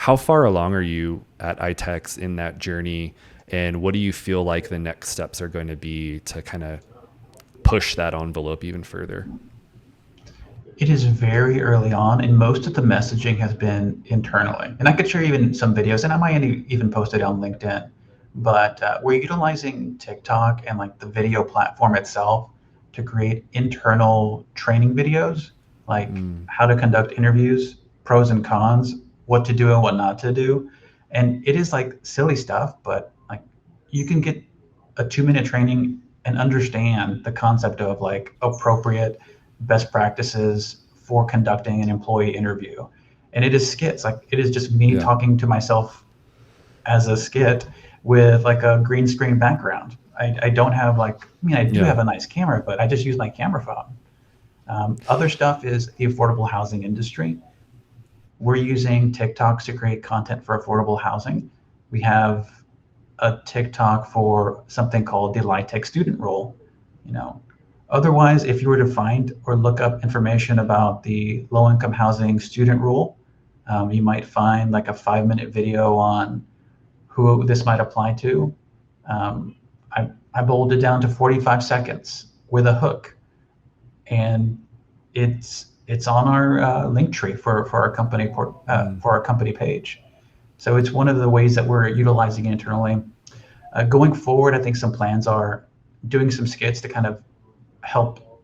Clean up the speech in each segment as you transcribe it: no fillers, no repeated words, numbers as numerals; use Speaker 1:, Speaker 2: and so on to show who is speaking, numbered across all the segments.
Speaker 1: how far along are you at iTex in that journey? And what do you feel like the next steps are going to be to kind of push that envelope even further?
Speaker 2: It is very early on, and most of the messaging has been internally. And I could share even some videos, and I might even post it on LinkedIn. But we're utilizing TikTok and like the video platform itself to create internal training videos, like
Speaker 1: Mm,
Speaker 2: how to conduct interviews, pros and cons, what to do and what not to do. And it is like silly stuff, but like you can get a 2 minute training and understand the concept of like appropriate best practices for conducting an employee interview. And it is skits, like it is just me
Speaker 1: yeah.
Speaker 2: talking to myself as a skit with like a green screen background. I don't have like, I mean, I do
Speaker 1: Yeah.
Speaker 2: have a nice camera, but I just use my camera phone. Other stuff is the affordable housing industry. We're using TikToks to create content for affordable housing. We have a TikTok for something called the LIHTC student role. You know, otherwise, if you were to find or look up information about the low-income housing student rule, you might find like a 5 minute video on who this might apply to. Um, I bolded down to 45 seconds with a hook, and it's on our link tree for our company
Speaker 1: Mm,
Speaker 2: for our company page. So it's one of the ways that we're utilizing internally. Going forward, I think some plans are doing some skits to kind of help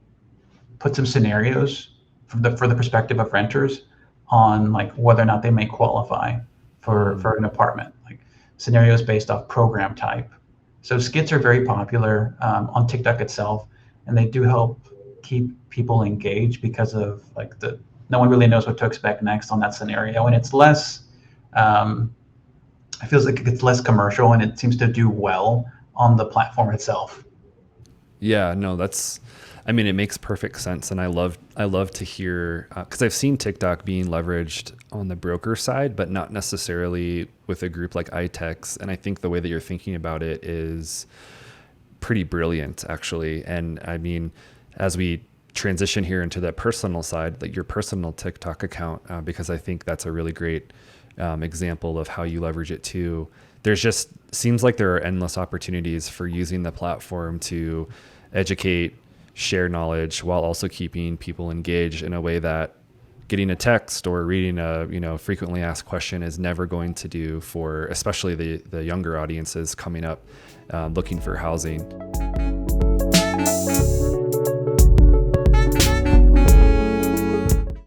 Speaker 2: put some scenarios for the perspective of renters on like whether or not they may qualify
Speaker 1: mm.
Speaker 2: for an apartment, like scenarios based off program type. So skits are very popular on TikTok itself, and they do help keep people engaged because of like the no one really knows what to expect next on that scenario, and it's less. Um, it feels like it's less commercial, and it seems to do well on the platform itself.
Speaker 1: Yeah, no, I mean, it makes perfect sense. And I love to hear, cause I've seen TikTok being leveraged on the broker side, but not necessarily with a group like iTex. And I think the way that you're thinking about it is pretty brilliant actually. And I mean, as we transition here into that personal side, like your personal TikTok account, because I think that's a really great example of how you leverage it too. There's just seems like there are endless opportunities for using the platform to educate, share knowledge while also keeping people engaged in a way that getting a text or reading a frequently asked question is never going to do for especially the younger audiences coming up looking for housing.